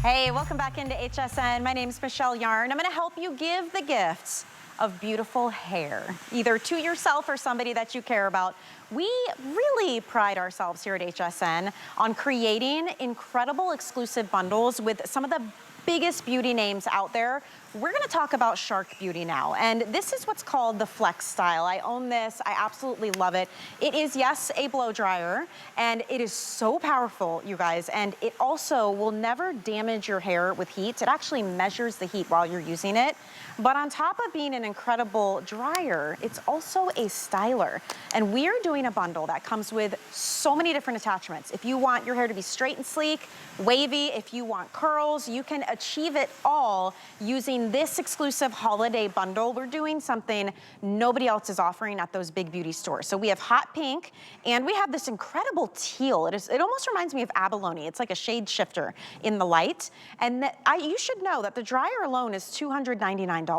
Hey, welcome back into HSN. My name's Michelle Yarn. I'm gonna help you give the gifts of beautiful hair, either to yourself or somebody that you care about. We really pride ourselves here at HSN on creating incredible exclusive bundles with some of the biggest beauty names out there. We're gonna talk about Shark Beauty now, and this is what's called the FlexStyle. I own this, I absolutely love it. It is, yes, a blow dryer, and it is so powerful, you guys, and it also will never damage your hair with heat. It actually measures the heat while you're using it. But on top of being an incredible dryer, it's also a styler. And we are doing a bundle that comes with so many different attachments. If you want your hair to be straight and sleek, wavy, if you want curls, you can achieve it all using this exclusive holiday bundle. We're doing something nobody else is offering at those big beauty stores. So we have hot pink, and we have this incredible teal. It almost reminds me of abalone. It's like a shade shifter in the light. And you should know that the dryer alone is $299.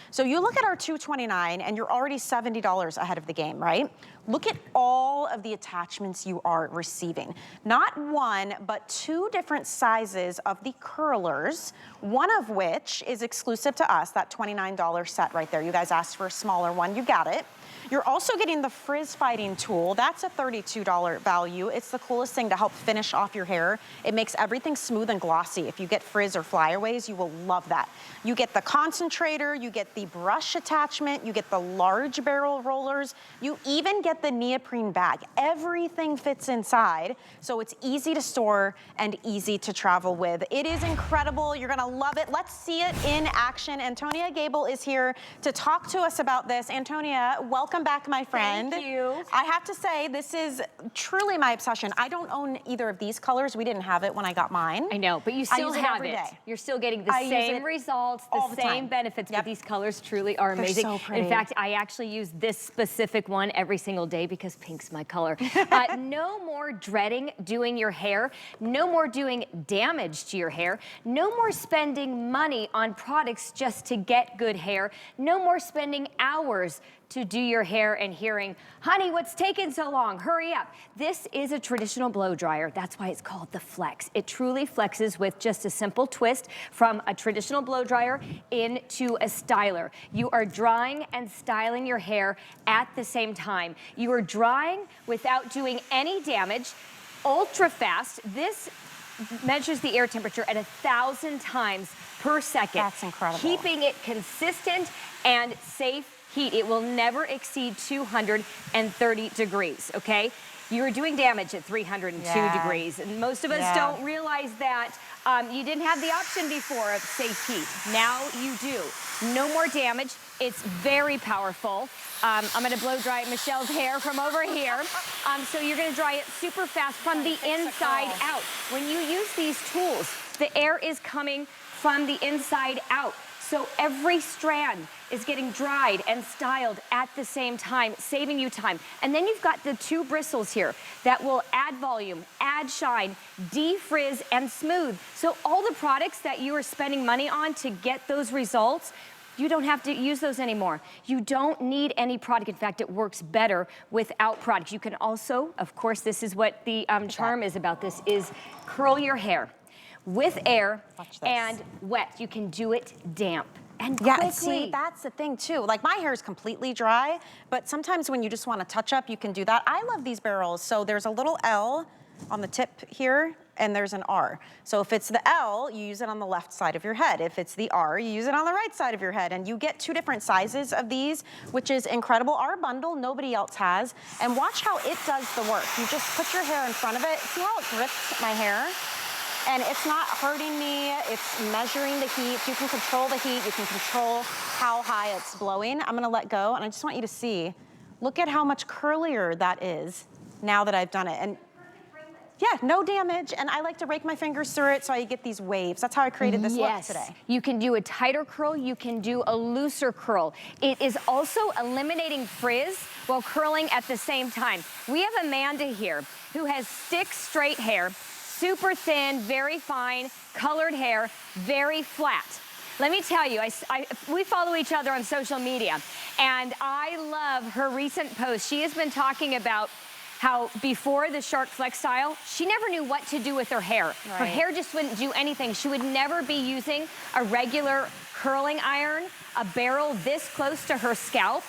So you look at our $229 and you're already $70 ahead of the game, right? Look at all of the attachments you are receiving. Not one, but two different sizes of the curlers, one of which is exclusive to us, that $29 set right there. You guys asked for a smaller one, you got it. You're also getting the Frizz Fighting tool. That's a $32 value. It's the coolest thing to help finish off your hair. It makes everything smooth and glossy. If you get frizz or flyaways, you will love that. You get the concentrator, you get the brush attachment, you get the large barrel rollers, you even get the neoprene bag. Everything fits inside, so it's easy to store and easy to travel with. It is incredible. You're gonna love it. Let's see it in action. Antonia Gable is here to talk to us about this. Antonia, welcome back, my friend. Thank you. I have to say, this is truly my obsession. I don't own either of these colors. We didn't have it when I got mine. I know, but you still have every it. day. You're still getting the same results, the same benefits, but these colors truly are amazing. They're so pretty. In fact, I actually use this specific one every single day because pink's my color. No more dreading doing your hair. No more doing damage to your hair. No more spending money on products just to get good hair. No more spending hours to do your hair and hearing, honey, what's taking so long? Hurry up. This is a traditional blow dryer. That's why it's called the Flex. It truly flexes with just a simple twist from a traditional blow dryer into a styler. You are drying and styling your hair at the same time. You are drying without doing any damage. Ultra fast. This measures the air temperature at 1,000 times per second. That's incredible. Keeping it consistent and safe heat. It will never exceed 230 degrees, okay? You're doing damage at 302 degrees, and most of us don't realize that. You didn't have the option before of safe heat. Now you do. No more damage. It's very powerful. I'm gonna blow dry Michelle's hair from over here. So you're gonna dry it super fast from the inside out. When you use these tools, the air is coming from the inside out. So every strand is getting dried and styled at the same time, saving you time. And then you've got the two bristles here that will add volume, add shine, defrizz, and smooth. So all the products that you are spending money on to get those results, you don't have to use those anymore. You don't need any product. In fact, it works better without product. You can also, of course, this is what the charm is about this, is curl your hair with air and wet. You can do it damp and quickly. See, that's the thing too. Like, my hair is completely dry, but sometimes when you just want to touch up, you can do that. I love these barrels. So there's a little L on the tip here, and there's an R. So if it's the L, you use it on the left side of your head. If it's the R, you use it on the right side of your head. And you get two different sizes of these, which is incredible. Our bundle, nobody else has. And watch how it does the work. You just put your hair in front of it. See how it grips my hair? And it's not hurting me, it's measuring the heat. You can control the heat, you can control how high it's blowing. I'm gonna let go, and I just want you to see, look at how much curlier that is now that I've done it. And yeah, no damage, and I like to rake my fingers through it so I get these waves. That's how I created this look today. You can do a tighter curl, you can do a looser curl. It is also eliminating frizz while curling at the same time. We have Amanda here who has stick straight hair, super thin, very fine, colored hair, very flat. Let me tell you, we follow each other on social media, and I love her recent post. She has been talking about how before the Shark FlexStyle, she never knew what to do with her hair. Right. Her hair just wouldn't do anything. She would never be using a regular curling iron, a barrel this close to her scalp.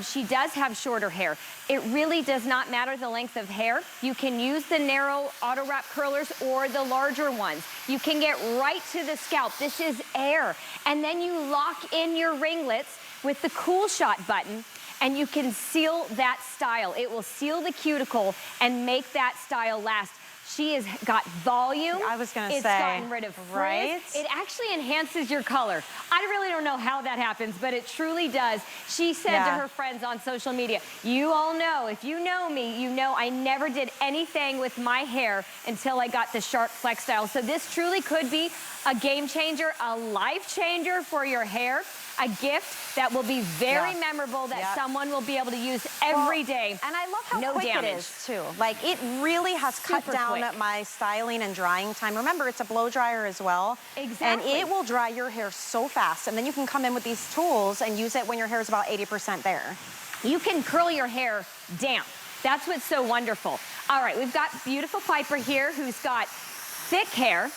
She does have shorter hair. It really does not matter the length of hair. You can use the narrow Autowrap curlers or the larger ones. You can get right to the scalp. This is air. And then you lock in your ringlets with the Cool Shot button, and you can seal that style. It will seal the cuticle and make that style last. She has got volume. I was gonna say. It's gotten rid of frizz. Right? It actually enhances your color. I really don't know how that happens, but it truly does. She said to her friends on social media, you all know, if you know me, you know I never did anything with my hair until I got the Shark FlexStyle. So this truly could be a game changer, a life changer for your hair. A gift that will be very memorable that someone will be able to use every day. And I love how quick it is too. Like it really has cut down my styling and drying time. Remember, it's a blow dryer as well. Exactly. And it will dry your hair so fast. And then you can come in with these tools and use it when your hair is about 80% there. You can curl your hair damp. That's what's so wonderful. All right, we've got beautiful Piper here who's got thick hair.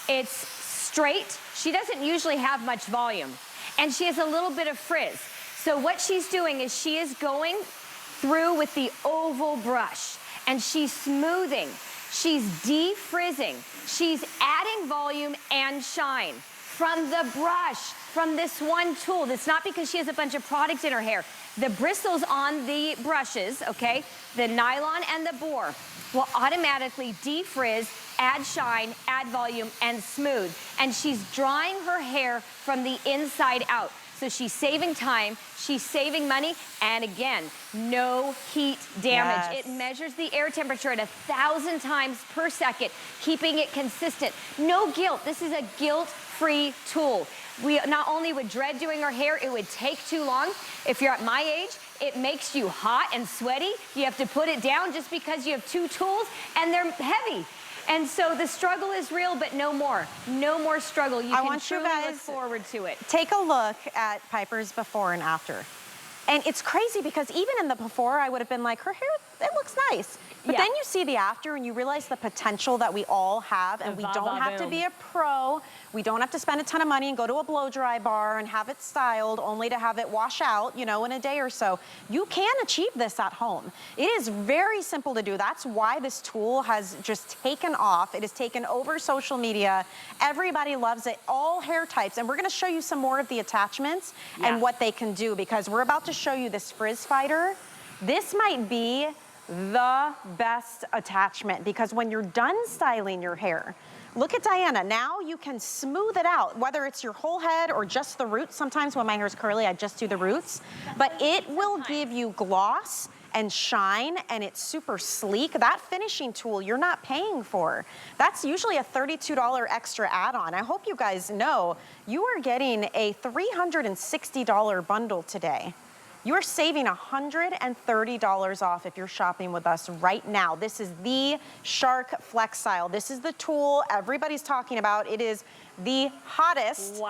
It's straight. She doesn't usually have much volume. And she has a little bit of frizz. So what she's doing is she is going through with the oval brush and she's smoothing. She's defrizzing. She's adding volume and shine from the brush, from this one tool. It's not because she has a bunch of product in her hair. The bristles on the brushes, okay, the nylon and the bore will automatically defrizz, add shine, add volume, and smooth. And she's drying her hair from the inside out. So she's saving time, she's saving money, and again, no heat damage. Yes. It measures the air temperature at 1,000 times per second, keeping it consistent. No guilt. This is a guilt-free tool. We not only would dread doing our hair, it would take too long. If you're at my age, it makes you hot and sweaty. You have to put it down just because you have two tools and they're heavy. And so the struggle is real, but no more. No more struggle. You can truly look forward to it. Take a look at Piper's before and after. And it's crazy because even in the before, I would have been like, her hair, it looks nice. But then you see the after and you realize the potential that we all have, and we don't have to be a pro. We don't have to spend a ton of money and go to a blow dry bar and have it styled only to have it wash out, you know, in a day or so. You can achieve this at home. It is very simple to do. That's why this tool has just taken off. It has taken over social media. Everybody loves it, all hair types. And we're gonna show you some more of the attachments and what they can do, because we're about to show you this Frizz Fighter. This might be the best attachment, because when you're done styling your hair, look at Diana. Now you can smooth it out, whether it's your whole head or just the roots. Sometimes when my hair is curly, I just do the roots. But it will give you gloss and shine, and it's super sleek. That finishing tool you're not paying for. That's usually a $32 extra add-on. I hope you guys know you are getting a $360 bundle today. You're saving $130 off if you're shopping with us right now. This is the Shark FlexStyle. This is the tool everybody's talking about. It is the hottest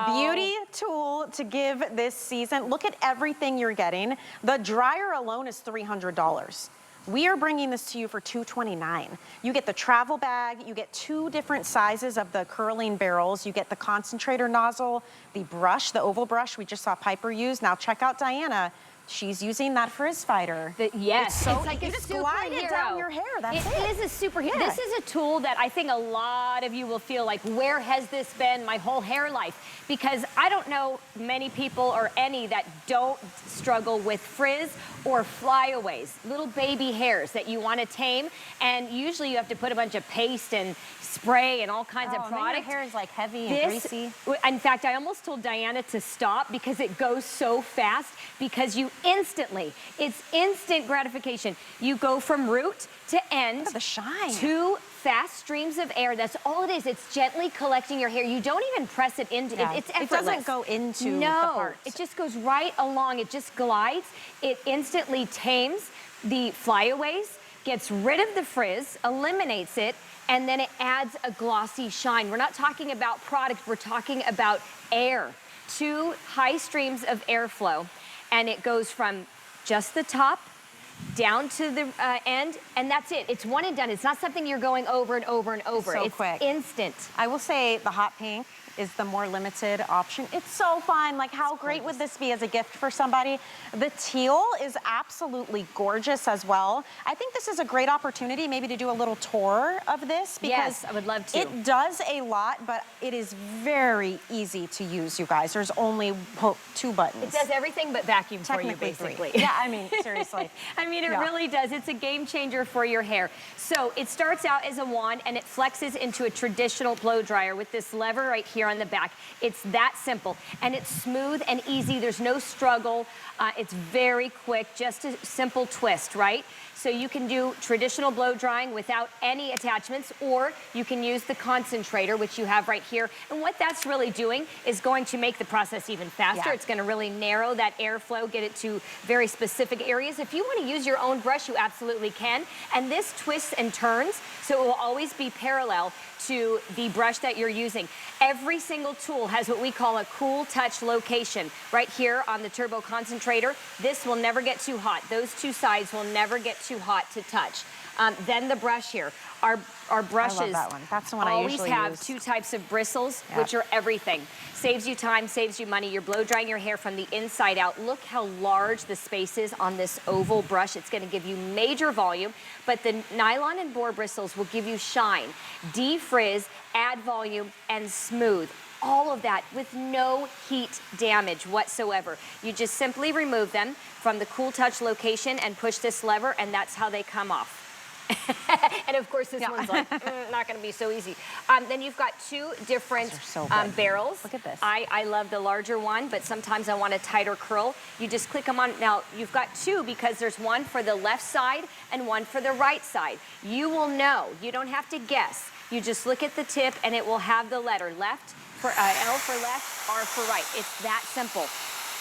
beauty tool to give this season. Look at everything you're getting. The dryer alone is $300. We are bringing this to you for $229. You get the travel bag, you get 2 different sizes of the curling barrels, you get the concentrator nozzle, the brush, the oval brush we just saw Piper use. Now check out Diana. She's using that Frizz Fighter. Yes, it's like you just glide it down your hair. That's it. It is a superhero. This is a tool that I think a lot of you will feel like, where has this been my whole hair life? Because I don't know many people or any that don't struggle with frizz or flyaways, little baby hairs that you want to tame, and usually you have to put a bunch of paste and spray and all kinds of products. Your hair is like heavy and greasy. In fact, I almost told Diana to stop because it goes so fast, because you instantly, it's instant gratification. You go from root to end. Look at the shine. 2 fast streams of air. That's all it is. It's gently collecting your hair. You don't even press it into it. It's effortless. It doesn't go into the parts. It just goes right along. It just glides. It instantly tames the flyaways, gets rid of the frizz, eliminates it, and then it adds a glossy shine. We're not talking about product. We're talking about air. 2 high streams of airflow, and it goes from just the top down to the end, and that's it. It's one and done. It's not something you're going over and over and over. It's quick. Instant. I will say the hot pink is the more limited option. It's so fun. Like, how great would this be as a gift for somebody? The teal is absolutely gorgeous as well. I think this is a great opportunity maybe to do a little tour of this, because yes, I would love to. It does a lot, but it is very easy to use, you guys. There's only 2 buttons. It does everything but vacuum for you, basically. 3. Yeah, I mean, seriously. I mean, it really does. It's a game changer for your hair. So it starts out as a wand, and it flexes into a traditional blow dryer with this lever right here on the back. It's that simple, and it's smooth and easy. There's no struggle. It's very quick, just a simple twist, right? So you can do traditional blow drying without any attachments, or you can use the concentrator, which you have right here. And what that's really doing is going to make the process even faster. It's going to really narrow that airflow, get it to very specific areas. If you want to use your own brush, you absolutely can. And this twists and turns, so it will always be parallel to the brush that you're using. Every single tool has what we call a cool touch location right here on the turbo concentrator. This will never get too hot. Those 2 sides will never get too hot to touch. Then the brush here. Our brushes I love that one. That's the one I usually always have use. 2 types of bristles, which are everything. Saves you time, saves you money. You're blow drying your hair from the inside out. Look how large the space is on this oval brush. It's going to give you major volume, but the nylon and boar bristles will give you shine, defrizz, add volume, and smooth. All of that with no heat damage whatsoever. You just simply remove them from the cool touch location and push this lever, and that's how they come off. And of course, this one's like, not going to be so easy. Then you've got 2 different barrels. Look at this. I love the larger one, but sometimes I want a tighter curl. You just click them on. Now, you've got 2 because there's one for the left side and one for the right side. You will know. You don't have to guess. You just look at the tip, and it will have the letter left for L for left, R for right. It's that simple.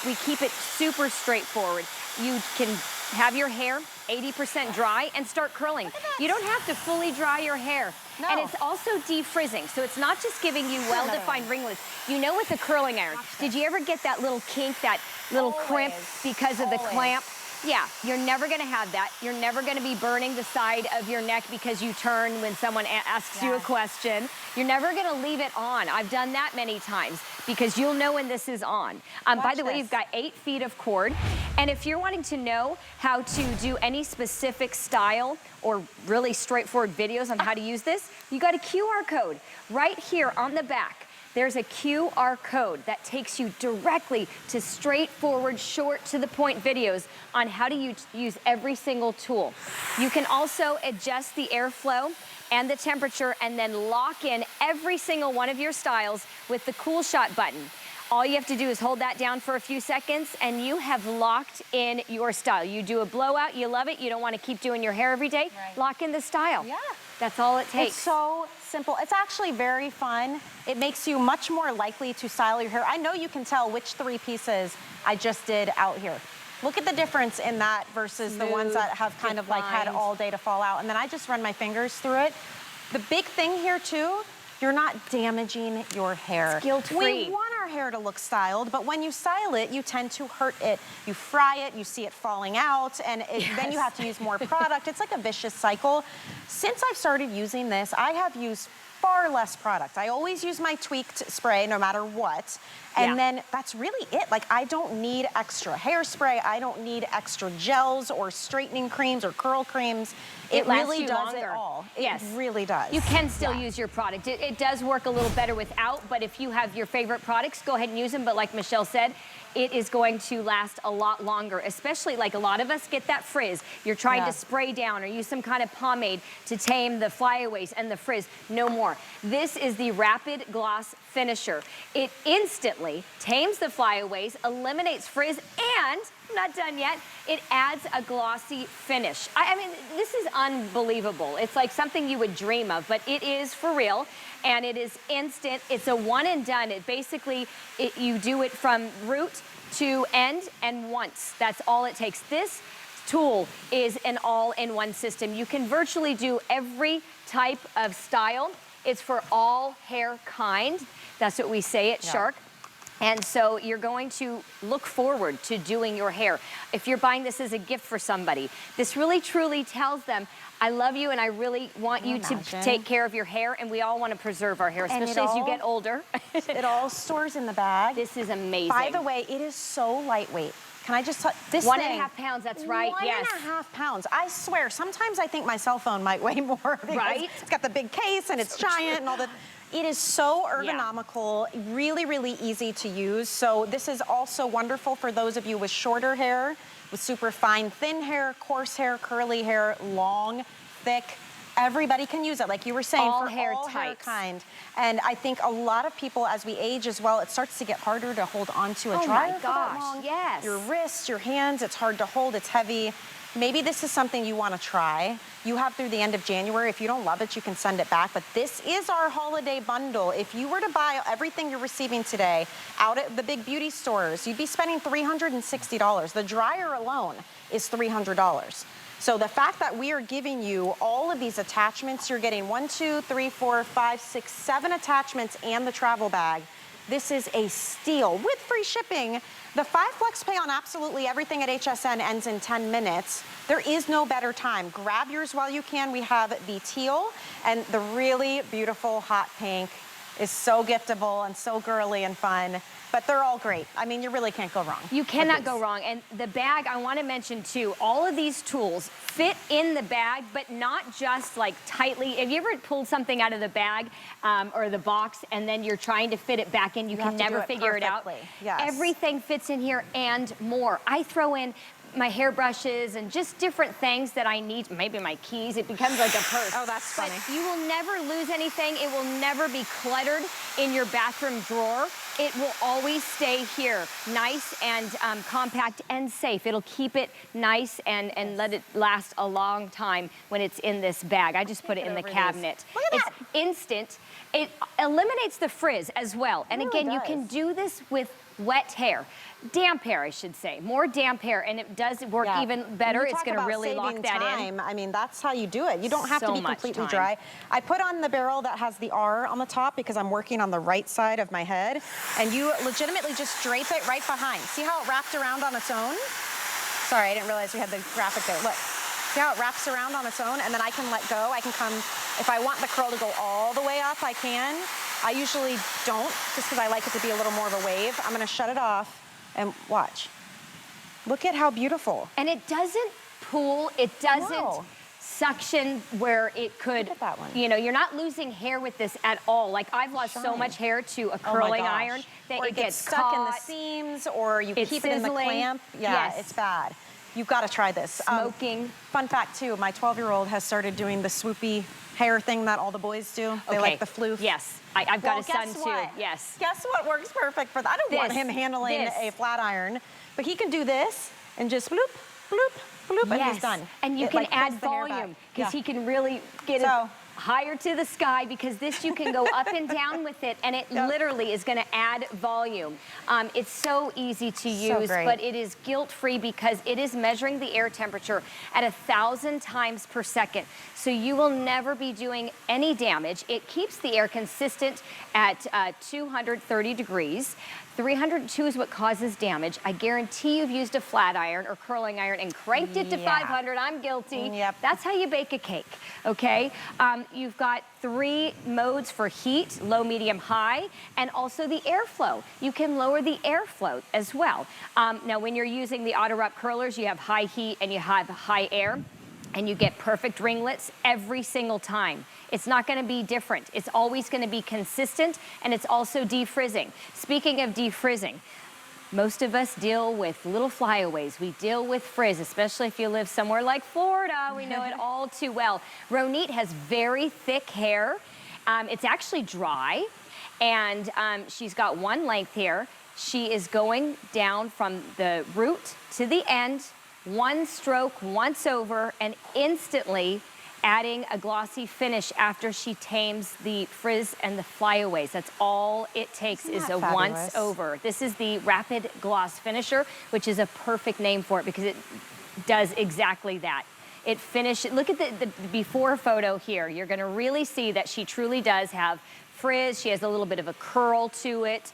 We keep it super straightforward. You can have your hair 80% dry and start curling. You don't have to fully dry your hair. No. And it's also defrizzing, so it's not just giving you well-defined ringlets. You know, with the curling iron, did you ever get that little kink, that little crimp because of the clamp? Yeah, you're never gonna have that. You're never gonna be burning the side of your neck because you turn when someone asks you a question. You're never gonna leave it on. I've done that many times because you'll know when this is on. By the way, you've got 8 feet of cord. And if you're wanting to know how to do any specific style or really straightforward videos on how to use this, you got a QR code right here on the back. There's a QR code that takes you directly to straightforward, short to the point videos on how to use every single tool. You can also adjust the airflow and the temperature and then lock in every single one of your styles with the Cool Shot button. All you have to do is hold that down for a few seconds and you have locked in your style. You do a blowout, you love it, you don't want to keep doing your hair every day, lock in the style. Yeah. That's all it takes. It's so simple. It's actually very fun. It makes you much more likely to style your hair. I know you can tell which 3 pieces I just did out here. Look at the difference in that versus the ones that have kind of like had all day to fall out. And then I just run my fingers through it. The big thing here too, you're not damaging your hair. It's guilt-free. We want our hair to look styled, but when you style it, you tend to hurt it. You fry it, you see it falling out, and then you have to use more product. It's like a vicious cycle. Since I've started using this, I have used far less product. I always use my tweaked spray no matter what. And then that's really it. Like, I don't need extra hairspray. I don't need extra gels or straightening creams or curl creams. It really does it all. It really does. You can still use your product. It does work a little better without, but if you have your favorite products, go ahead and use them. But like Michelle said, it is going to last a lot longer, especially like a lot of us get that frizz. You're trying to spray down or use some kind of pomade to tame the flyaways and the frizz. No more. This is the Rapid Gloss Finisher. It instantly tames the flyaways, eliminates frizz, and I'm not done yet, it adds a glossy finish. I mean, this is unbelievable. It's like something you would dream of, but it is for real, and it is instant. It's a one and done. It basically, you do it from root to end and once. That's all it takes. This tool is an all-in-one system. You can virtually do every type of style. It's for all hair kind. That's what we say at Shark. And so you're going to look forward to doing your hair. If you're buying this as a gift for somebody, this really truly tells them, I love you and I really want you to take care of your hair, and we all want to preserve our hair, especially as you get older. It all stores in the bag. This is amazing. By the way, it is so lightweight. Can I just tell this 1.5 pounds, that's right, yes. 1.5 pounds. I swear, sometimes I think my cell phone might weigh more. Right? It's got the big case and it's giant and all the... It is so ergonomical, really, really easy to use. So this is also wonderful for those of you with shorter hair, with super fine, thin hair, coarse hair, curly hair, long, thick. Everybody can use it, like you were saying, all for hair all types. hair kind. And I think a lot of people, as we age as well, it starts to get harder to hold onto a dryer for that long. Yes. Your wrists, your hands, it's hard to hold, it's heavy. Maybe this is something you want to try. You have through the end of January. If you don't love it, you can send it back. But this is our holiday bundle. If you were to buy everything you're receiving today out at the big beauty stores, you'd be spending $360. The dryer alone is $300. So the fact that we are giving you all of these attachments, you're getting 1, 2, 3, 4, 5, 6, 7 attachments and the travel bag. This is a steal with free shipping. The 5 Flex Pay on absolutely everything at HSN ends in 10 minutes. There is no better time. Grab yours while you can. We have the teal and the really beautiful hot pink is so giftable and so girly and fun. But they're all great. I mean, you really can't go wrong. You cannot go wrong. And the bag, I want to mention too, all of these tools fit in the bag, but not just like tightly. Have you ever pulled something out of the bag or the box and then you're trying to fit it back in? You can never figure it out. Yes. Everything fits in here and more. I throw in my hairbrushes and just different things that I need, maybe my keys, it becomes like a purse. Oh, that's funny. But you will never lose anything. It will never be cluttered in your bathroom drawer. It will always stay here, nice and compact and safe. It'll keep it nice and let it last a long time when it's in this bag. I just put it in the cabinet. Look at that. It's instant. It eliminates the frizz as well. And really again, you can do this with wet hair. Damp hair, I should say. More damp hair, and it does work even better. It's going to really lock that in. I mean, that's how you do it. You don't have to be completely time. dry. I put on the barrel that has the R on the top because I'm working on the right side of my head, and you legitimately just drape it right behind. See how it wrapped around on its own? Sorry, I didn't realize we had the graphic there. Look. See how it wraps around on its own, and then I can let go. I can come, if I want the curl to go all the way up, I can. I usually don't, just because I like it to be a little more of a wave. I'm gonna shut it off and watch. Look at how beautiful. And it doesn't pull, it doesn't suction where it could, Look at that one. You know, you're not losing hair with this at all. Like I've lost so much hair to a curling iron that or it gets stuck caught in the seams, or you keep it in the clamp. Yeah, Yes. it's bad. You've got to try this. Smoking. Fun fact too, my 12-year-old has started doing the swoopy hair thing that all the boys do. They like the floof. Yes, I've got a son guess too. what? Yes. Guess what works perfect for that? I don't want him handling a flat iron, but he can do this and just bloop, bloop, bloop, and he's done. And you can add volume because he can really get it higher to the sky, because this you can go up and down with it, and it literally is going to add volume. It's so easy to use, but it is guilt-free because it is measuring the air temperature at 1,000 times per second. So you will never be doing any damage. It keeps the air consistent at 230 degrees. 302 is what causes damage. I guarantee you've used a flat iron or curling iron and cranked it to 500. I'm guilty. That's how you bake a cake, okay? You've got 3 modes for heat, low, medium, high, and also the airflow. You can lower the airflow as well. Now, when you're using the Autowrap curlers, you have high heat and you have high air, and you get perfect ringlets every single time. It's not gonna be different. It's always gonna be consistent, and it's also defrizzing. Speaking of defrizzing, most of us deal with little flyaways. We deal with frizz, especially if you live somewhere like Florida. We know it all too well. Ronit has very thick hair. It's actually dry, and she's got one length here. She is going down from the root to the end, one stroke once over, and instantly adding a glossy finish after she tames the frizz and the flyaways. That's all it takes is a once over. This is the Rapid Gloss Finisher, which is a perfect name for it because it does exactly that. It finishes, look at the before photo here. You're gonna really see that she truly does have frizz. She has a little bit of a curl to it.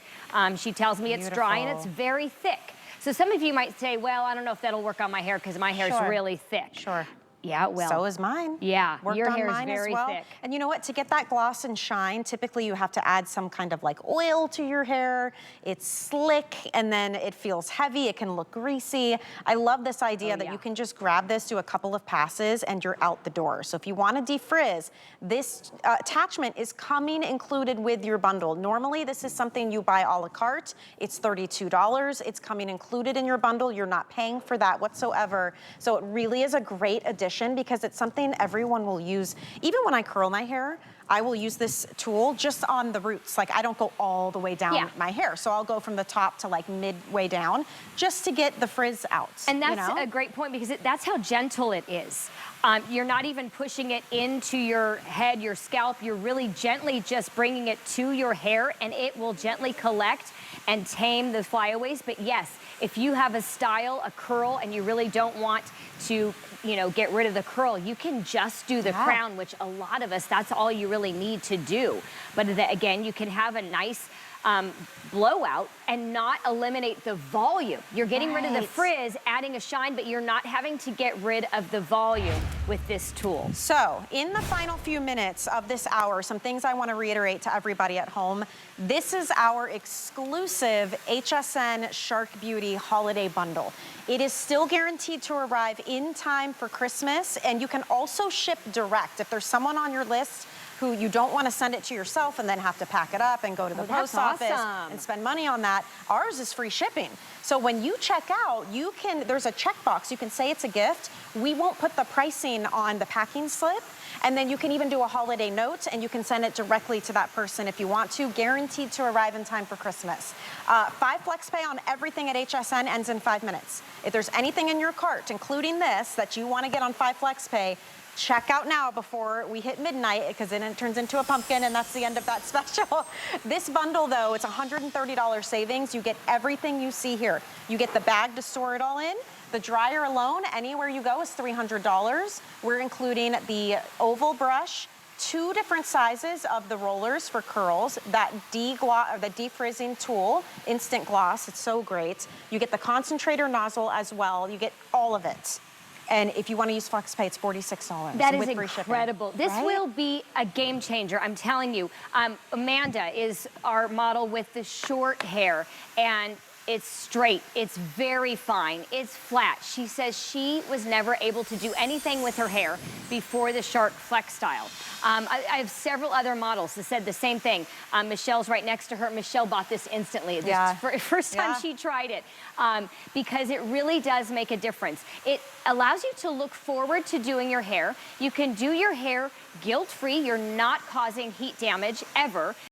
She tells me it's dry and it's very thick. So some of you might say, well, I don't know if that'll work on my hair because my hair is really thick. Sure. Yeah, it will. So is mine. Yeah, Worked your on hair is mine very as well. thick. And you know what? To get that gloss and shine, typically you have to add some kind of like oil to your hair. It's slick and then it feels heavy. It can look greasy. I love this idea that you can just grab this, do a couple of passes, and you're out the door. So if you want to defrizz, this attachment is coming included with your bundle. Normally, this is something you buy a la carte. It's $32. It's coming included in your bundle. You're not paying for that whatsoever. So it really is a great addition because it's something everyone will use. Even when I curl my hair, I will use this tool just on the roots. Like I don't go all the way down my hair. So I'll go from the top to like midway down just to get the frizz out. And that's a great point because that's how gentle it is. You're not even pushing it into your head, your scalp. You're really gently just bringing it to your hair and it will gently collect and tame the flyaways. But yes, if you have a style, a curl, and you really don't want to, you know, get rid of the curl, you can just do the crown, which a lot of us, that's all you really need to do. But again, you can have a nice blowout and not eliminate the volume. You're getting rid of the frizz, adding a shine, but you're not having to get rid of the volume with this tool. So in the final few minutes of this hour, some things I want to reiterate to everybody at home. This is our exclusive HSN Shark Beauty Holiday Bundle. It is still guaranteed to arrive in time for Christmas, and you can also ship direct. If there's someone on your list who you don't want to send it to yourself and then have to pack it up and go to the post office and spend money on that, ours is free shipping. So when you check out, you can, there's a checkbox, you can say it's a gift. We won't put the pricing on the packing slip. And then you can even do a holiday note and you can send it directly to that person if you want to, guaranteed to arrive in time for Christmas. 5 flex pay on everything at HSN ends in 5 minutes. If there's anything in your cart, including this, that you want to get on 5 flex pay, check out now before we hit midnight because then it turns into a pumpkin and that's the end of that special. This bundle though, it's $130 savings. You get everything you see here. You get the bag to store it all in. The dryer alone, anywhere you go, is $300. We're including the oval brush, 2 different sizes of the rollers for curls, that defrizzing tool, instant gloss, it's so great. You get the concentrator nozzle as well. You get all of it. And if you want to use FlexPay, it's $46. That is with free incredible. Shipping. This will be a game changer, I'm telling you. Amanda is our model with the short hair, and it's straight, it's very fine, it's flat. She says she was never able to do anything with her hair before the Shark FlexStyle. I have several other models that said the same thing. Michelle's right next to her. Michelle bought this instantly. First time she tried it, because it really does make a difference. It allows you to look forward to doing your hair. You can do your hair guilt-free. You're not causing heat damage ever.